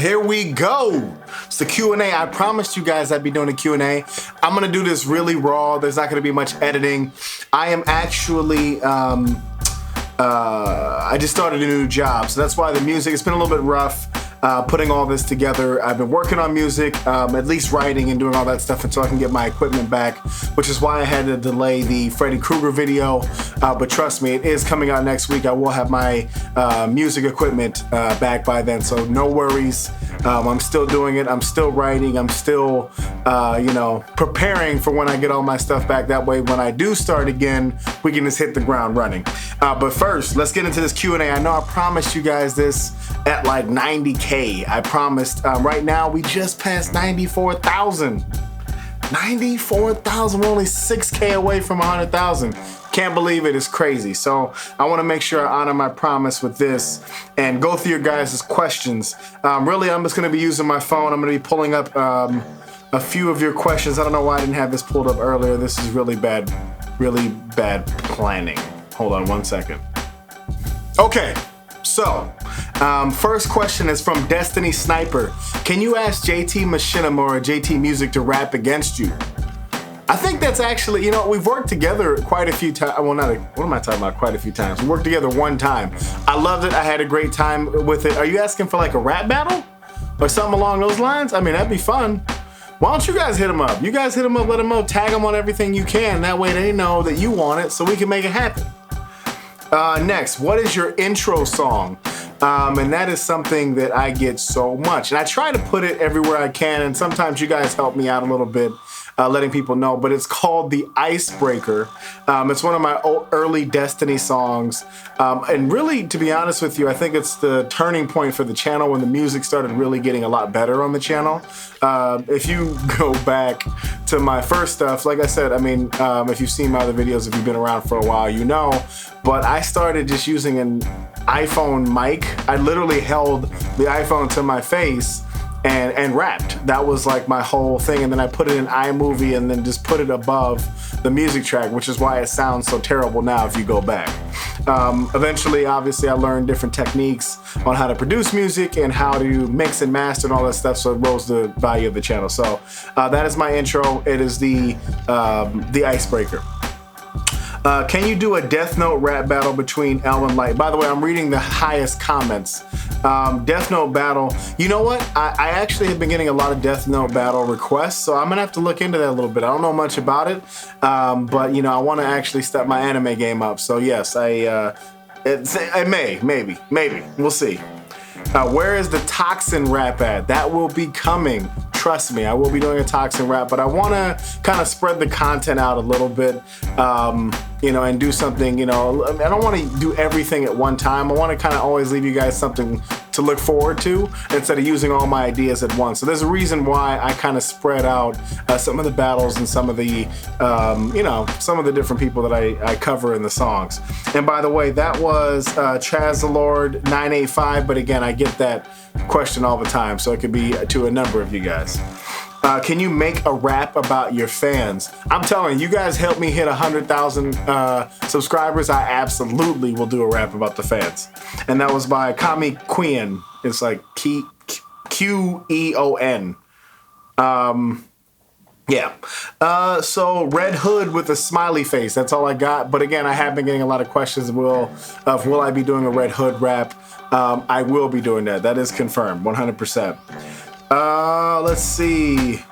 Here we go. It's the Q&A. I promised you guys I'd be doing a Q&A. I'm going to do this really raw. There's not going to be much editing. I am actually, I just started a new job, so that's why the music, it's been a little bit rough. Putting all this together. I've been working on music, at least writing and doing all that stuff until I can get my equipment back, which is why I had to delay the Freddy Krueger video. But trust me, it is coming out next week. I will have my music equipment back by then, so no worries. I'm still doing it. I'm still writing. I'm still, preparing for when I get all my stuff back. That way, when I do start again, we can just hit the ground running. But first, let's get into this Q&A. I know I promised you guys this at like 90K. I promised. Right now, we just passed 94,000. 94,000. We're only 6K away from 100,000. Can't believe it. It's crazy. So I want to make sure I honor my promise with this and go through your guys' questions. Really, I'm just going to be using my phone. I'm going to be pulling up a few of your questions. I don't know why I didn't have this pulled up earlier. This is really bad planning. Hold on one second. Okay. So, first question is from Destiny Sniper. Can you ask JT Machinima or JT Music to rap against you? I think that's actually, we've worked together quite a few times. Well, what am I talking about? Quite a few times. We worked together one time. I loved it. I had a great time with it. Are you asking for like a rap battle or something along those lines? I mean, that'd be fun. Why don't you guys hit him up? You guys hit him up, let him know, tag him on everything you can. That way they know that you want it so we can make it happen. Next, what is your intro song? And that is something that I get so much. And I try to put it everywhere I can, and sometimes you guys help me out a little bit, letting people know, but it's called The Icebreaker. It's one of my early Destiny songs. And really, to be honest with you, I think it's the turning point for the channel when the music started really getting a lot better on the channel. If you go back to my first stuff, like I said, if you've seen my other videos, if you've been around for a while, you know, but I started just using an iPhone mic. I literally held the iPhone to my face and rapped. That was like my whole thing. And then I put it in iMovie and then just put it above the music track, which is why it sounds so terrible now if you go back. Eventually, obviously, I learned different techniques on how to produce music and how to mix and master and all that stuff, so it rose the value of the channel. So that is my intro. It is the Icebreaker. Can you do a Death Note rap battle between L and Light? By the way, I'm reading the highest comments. Death Note battle. You know what? I actually have been getting a lot of Death Note battle requests, so I'm gonna have to look into that a little bit. I don't know much about it, but I want to actually step my anime game up. So yes, maybe. We'll see. Where is the Toxin rap at? That will be coming. Trust me, I will be doing a Toxin rap, but I want to kind of spread the content out a little bit, and do something, I don't want to do everything at one time. I want to kind of always leave you guys something to look forward to instead of using all my ideas at once. So there's a reason why I kind of spread out some of the battles and some of the, some of the different people that I cover in the songs. And by the way, that was Chazalord 985, but again, I get that question all the time, so it could be to a number of you guys. Can you make a rap about your fans? I'm telling you, you guys help me hit 100,000 subscribers. I absolutely will do a rap about the fans. And that was by Kami Queen. It's like Queon. Yeah. So Red Hood with a smiley face. That's all I got. But again, I have been getting a lot of questions. Will I be doing a Red Hood rap? I will be doing that. That is confirmed, 100%. Let's see.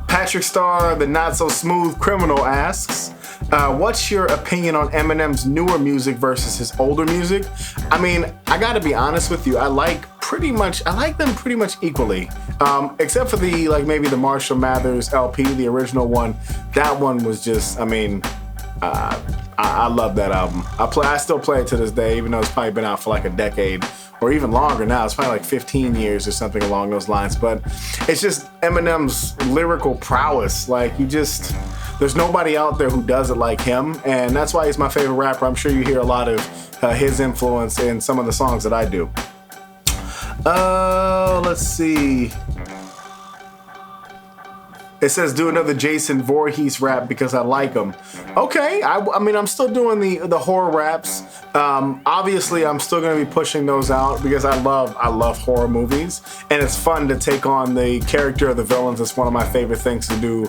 Patrick Starr, the not so smooth criminal, asks, what's your opinion on Eminem's newer music versus his older music? I gotta be honest with you. I like them pretty much equally. Except for maybe the Marshall Mathers LP, the original one. That one was just, I love that album. I still play it to this day, even though it's probably been out for like a decade or even longer now. It's probably like 15 years or something along those lines. But it's just Eminem's lyrical prowess. There's nobody out there who does it like him, and that's why he's my favorite rapper. I'm sure you hear a lot of his influence in some of the songs that I do. Let's see. It says do another Jason Voorhees rap because I like him. Okay, I mean, I'm still doing the horror raps. Obviously, I'm still going to be pushing those out because I love horror movies, and it's fun to take on the character of the villains. It's one of my favorite things to do.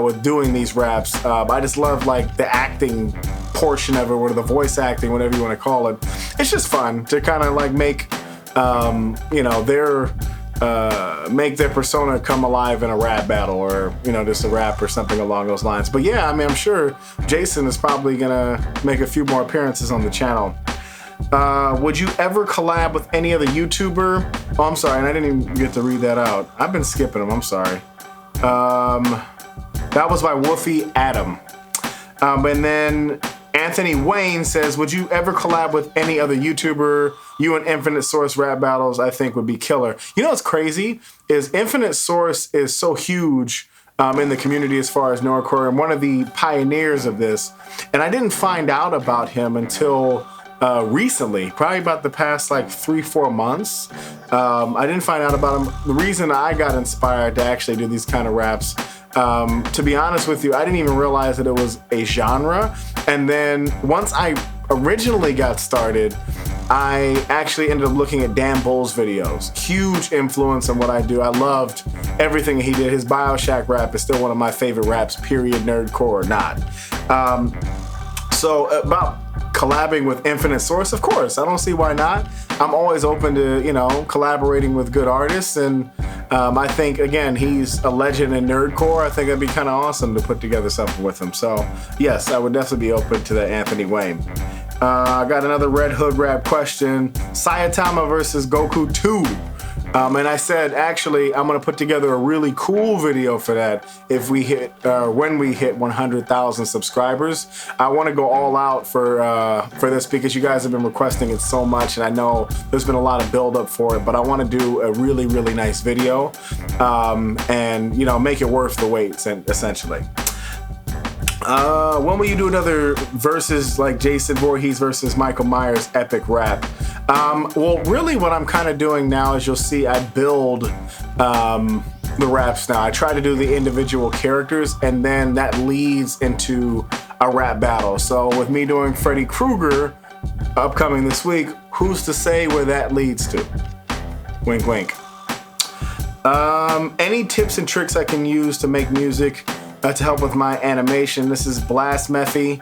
With doing these raps, I just love like the acting portion of it, or the voice acting, whatever you want to call it. It's just fun to kind of like make their persona come alive in a rap battle, or just a rap or something along those lines. But yeah, I mean, I'm sure Jason is probably gonna make a few more appearances on the channel. Would you ever collab with any other YouTuber? Oh, I'm sorry, and I didn't even get to read that out. I've been skipping them, I'm sorry. That was by Wolfie Adam. And then Anthony Wayne says, would you ever collab with any other YouTuber? You and Infinite Source rap battles, I think, would be killer. You know what's crazy is Infinite Source is so huge in the community as far as Nordcore, and one of the pioneers of this. And I didn't find out about him until recently, probably about the past like 3-4 months. I didn't find out about him. The reason I got inspired to actually do these kind of raps, to be honest with you, I didn't even realize that it was a genre. And then once I originally got started, I actually ended up looking at Dan Bull's videos. Huge influence on what I do. I loved everything he did. His BioShack rap is still one of my favorite raps, period, nerdcore or not. So about collabing with Infinite Source, of course, I don't see why not. I'm always open to, collaborating with good artists, and I think, again, he's a legend in nerdcore. I think it'd be kind of awesome to put together something with him. So, yes, I would definitely be open to that, Anthony Wayne. I got another Red Hood rap question. Saitama versus Goku 2. And I said, actually, I'm going to put together a really cool video for that if we hit, when we hit 100,000 subscribers. I want to go all out for this because you guys have been requesting it so much, and I know there's been a lot of build up for it, but I want to do a really, really nice video and, make it worth the wait, essentially. When will you do another versus like Jason Voorhees versus Michael Myers epic rap? Well, really what I'm kind of doing now is you'll see I build the raps now. I try to do the individual characters, and then that leads into a rap battle. So with me doing Freddy Krueger upcoming this week, who's to say where that leads to? Wink, wink. Any tips and tricks I can use to make music to help with my animation? This is Blast Methy.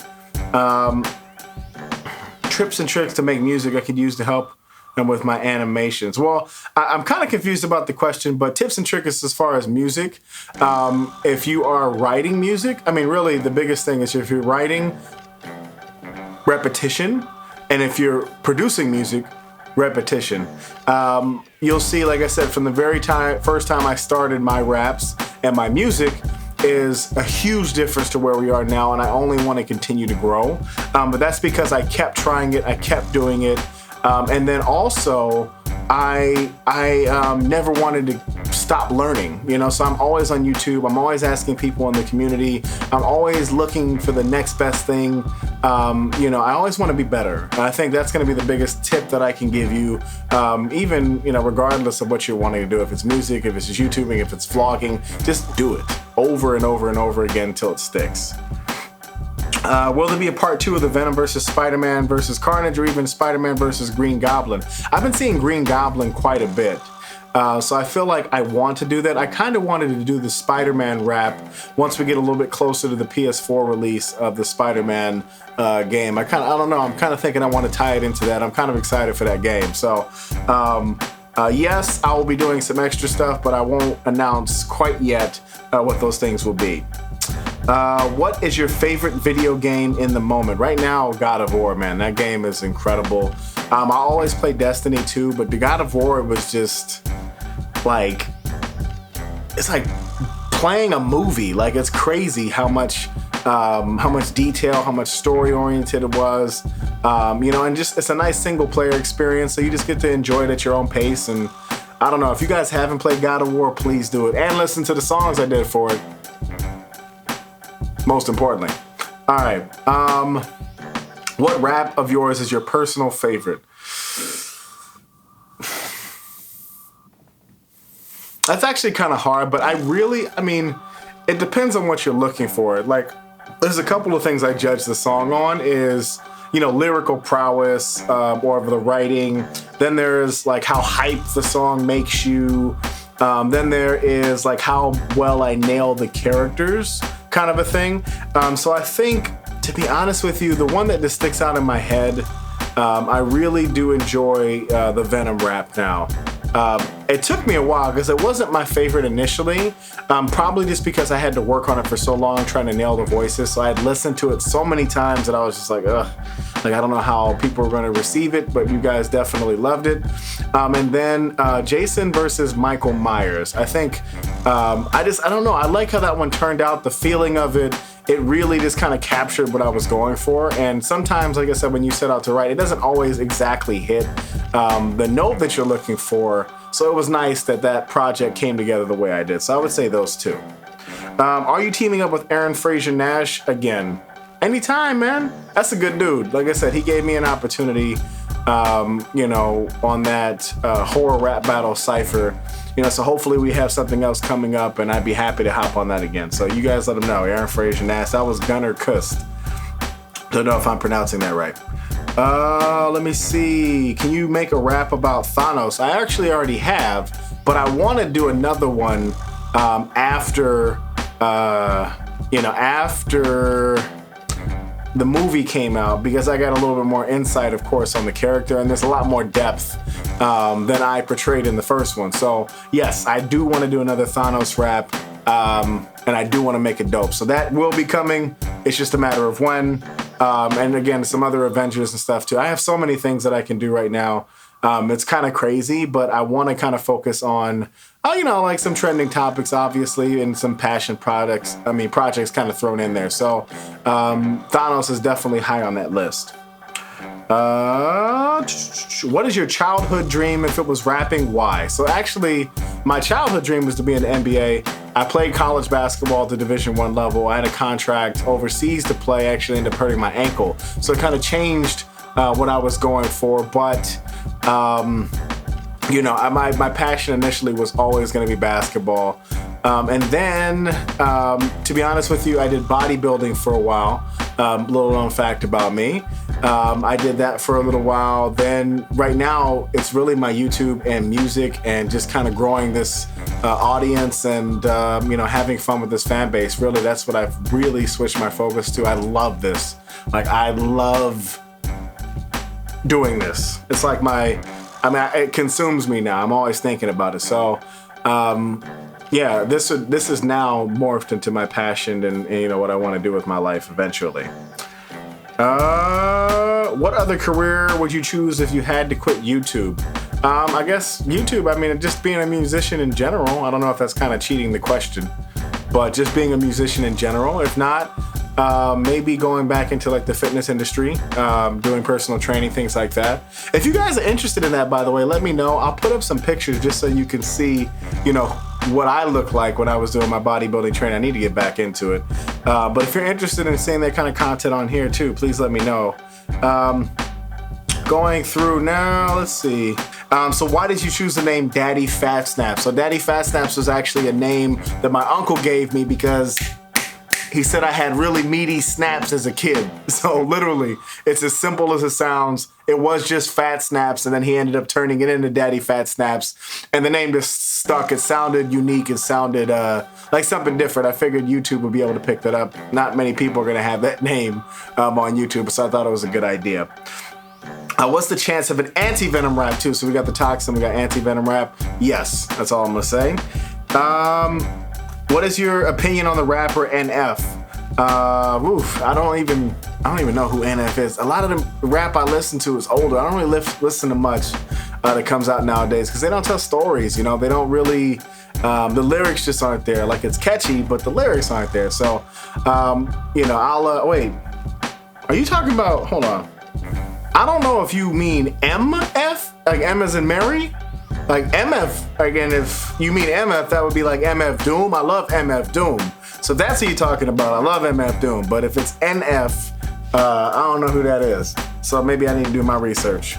Tips and tricks to make music I could use to help them with my animations. Well, I'm kind of confused about the question, but tips and tricks as far as music. If you are writing music, I mean, really the biggest thing is if you're writing, repetition, and if you're producing music, repetition. You'll see, like I said, from the first time I started my raps and my music, is a huge difference to where we are now, and I only want to continue to grow. But that's because I kept trying it, I kept doing it, and then also I never wanted to stop learning, so I'm always on YouTube, I'm always asking people in the community, I'm always looking for the next best thing. I always want to be better, and I think that's going to be the biggest tip that I can give you, even regardless of what you're wanting to do. If it's music, if it's YouTubing, if it's vlogging, just do it over and over and over again until it sticks. Will there be a part 2 of the Venom versus Spider-Man versus Carnage, or even Spider-Man versus Green Goblin? I've been seeing Green Goblin quite a bit. So I feel like I want to do that. I kind of wanted to do the Spider-Man rap once we get a little bit closer to the PS4 release of the Spider-Man game. I don't know, I'm kind of thinking I want to tie it into that. I'm kind of excited for that game. So yes, I will be doing some extra stuff, but I won't announce quite yet what those things will be. What is your favorite video game in the moment? Right now, God of War, man. That game is incredible. I always play Destiny too, but the God of War was just like, it's like playing a movie. Like, it's crazy how much detail, how much story oriented it was. And just, it's a nice single player experience. So you just get to enjoy it at your own pace. And I don't know, if you guys haven't played God of War, please do it. And listen to the songs I did for it. Most importantly. All right. What rap of yours is your personal favorite? That's actually kind of hard, but I mean, it depends on what you're looking for. Like, there's a couple of things I judge the song on is, lyrical prowess, or the writing. Then there's like how hyped the song makes you. Then there is like how well I nail the characters, kind of a thing. So I think, to be honest with you, the one that just sticks out in my head, I really do enjoy the Venom rap now. It took me a while because it wasn't my favorite initially, probably just because I had to work on it for so long trying to nail the voices. So I had listened to it so many times that I was just like, ugh, like I don't know how people are going to receive it, but you guys definitely loved it. And then Jason versus Michael Myers. I think, I don't know. I like how that one turned out, the feeling of it. It really just kind of captured what I was going for. And sometimes, like I said, when you set out to write, it doesn't always exactly hit the note that you're looking for. So it was nice that that project came together the way I did. So I would say those two. Are you teaming up with Aaron Fraser Nash again? Anytime, man. That's a good dude. Like I said, he gave me an opportunity, on that horror rap battle cypher. So hopefully we have something else coming up, and I'd be happy to hop on that again. So you guys let him know. Aaron Fraser Nash. That was Gunnar Kust. Don't know if I'm pronouncing that right. Let me see. Can you make a rap about Thanos? I actually already have, but I want to do another one after the movie came out, because I got a little bit more insight, of course, on the character, and there's a lot more depth than I portrayed in the first one. So yes, I do want to do another Thanos rap, and I do want to make it dope. So that will be coming. It's just a matter of when. And again, some other Avengers and stuff too. I have so many things that I can do right now. It's kind of crazy, but I want to kind of focus on, like some trending topics, obviously, and some passion projects kind of thrown in there. So Thanos is definitely high on that list. What is your childhood dream? If it was rapping, why? So actually, my childhood dream was to be in the NBA. I played college basketball at the Division I level. I had a contract overseas to play. I actually ended up hurting my ankle. So it kind of changed what I was going for. But, my passion initially was always going to be basketball. And then, to be honest with you, I did bodybuilding for a while. Little known fact about me. I did that for a little while. Then right now, it's really my YouTube and music and just kind of growing this audience and, having fun with this fan base. Really, that's what I've really switched my focus to. I love this. Like, I love doing this. It's like it consumes me now. I'm always thinking about it. So, this is now morphed into my passion and what I want to do with my life eventually. What other career would you choose if you had to quit YouTube? I guess YouTube, just being a musician in general. I don't know if that's kind of cheating the question, but just being a musician in general. If not, maybe going back into like the fitness industry, doing personal training, things like that. If you guys are interested in that, by the way, let me know. I'll put up some pictures just so you can see, what I look like when I was doing my bodybuilding training. I need to get back into it. But if you're interested in seeing that kind of content on here too, please let me know. Going through now, let's see. So why did you choose the name Daddyphatsnaps? So Daddyphatsnaps was actually a name that my uncle gave me because he said I had really meaty snaps as a kid. So literally, it's as simple as it sounds. It was just Fat Snaps, and then he ended up turning it into Daddyphatsnaps. And the name just stuck. It sounded unique. It sounded like something different. I figured YouTube would be able to pick that up. Not many people are going to have that name on YouTube, so I thought it was a good idea. What's the chance of an anti-venom rap too? So we got the Toxin, we got anti-venom rap. Yes, that's all I'm going to say. What is your opinion on the rapper NF? I don't even know who NF is. A lot of the rap I listen to is older. I don't really listen to much that comes out nowadays because they don't tell stories. They don't really. The lyrics just aren't there. Like, it's catchy, but the lyrics aren't there. So, I'll wait. Are you talking about? Hold on. I don't know if you mean MF, like M as in Mary. Like MF, again, if you mean MF, that would be like MF Doom. I love MF Doom. So that's who you're talking about. I love MF Doom. But if it's NF, I don't know who that is. So maybe I need to do my research.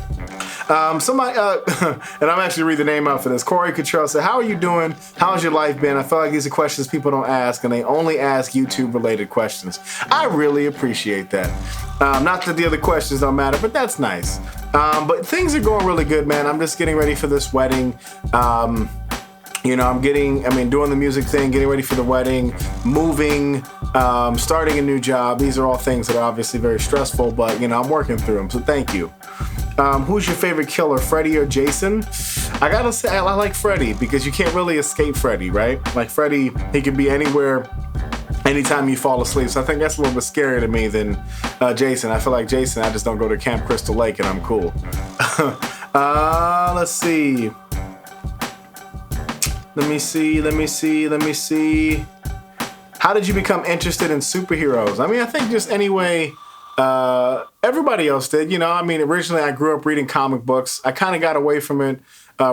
Somebody, and I'm actually read the name out for this. Corey Cottrell said, "How are you doing? How's your life been?" I feel like these are questions people don't ask, and they only ask YouTube-related questions. I really appreciate that. Not that the other questions don't matter, but that's nice. But things are going really good, man. I'm just getting ready for this wedding. You know, doing the music thing, getting ready for the wedding, moving, starting a new job. These are all things that are obviously very stressful, but, you know, I'm working through them, so thank you. Who's your favorite killer, Freddy or Jason? I gotta say, I like Freddy because you can't really escape Freddy, right? Like Freddy, he can be anywhere, anytime you fall asleep. So I think that's a little bit scarier to me than Jason. I feel like Jason, I just don't go to Camp Crystal Lake and I'm cool. Let's see. Let me see. How did you become interested in superheroes? I mean, I think just anyway, everybody else did. You know, I mean, originally I grew up reading comic books. I kind of got away from it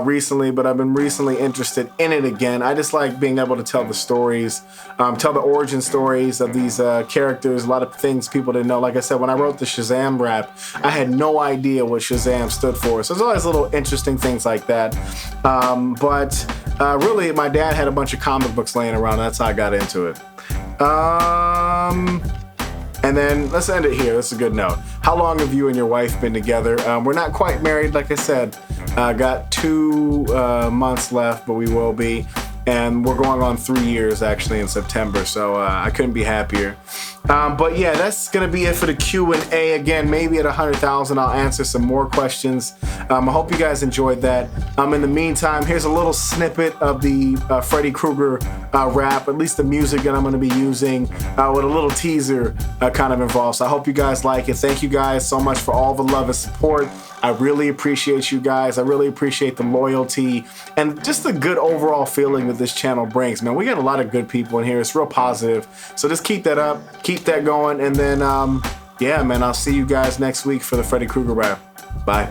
recently, but I've been recently interested in it again. I just like being able to tell the stories, tell the origin stories of these characters, a lot of things people didn't know. Like I said, when I wrote the Shazam rap, I had no idea what Shazam stood for. So there's always little interesting things like that. But really, my dad had a bunch of comic books laying around. And that's how I got into it. And then let's end it here. That's a good note. How long have you and your wife been together? We're not quite married, like I said. Got 2 months left, but we will be. And we're going on 3 years actually in September, so I couldn't be happier. But yeah, that's gonna be it for the Q&A. Again, maybe at 100,000 I'll answer some more questions. I hope you guys enjoyed that. In the meantime, here's a little snippet of the Freddy Krueger rap, at least the music that I'm gonna be using with a little teaser kind of involved. So I hope you guys like it. Thank you guys so much for all the love and support. I really appreciate you guys. I really appreciate the loyalty and just the good overall feeling that this channel brings, man. We got a lot of good people in here. It's real positive. So just keep that up, keep that going. And then, yeah, man, I'll see you guys next week for the Freddy Krueger rap. Bye.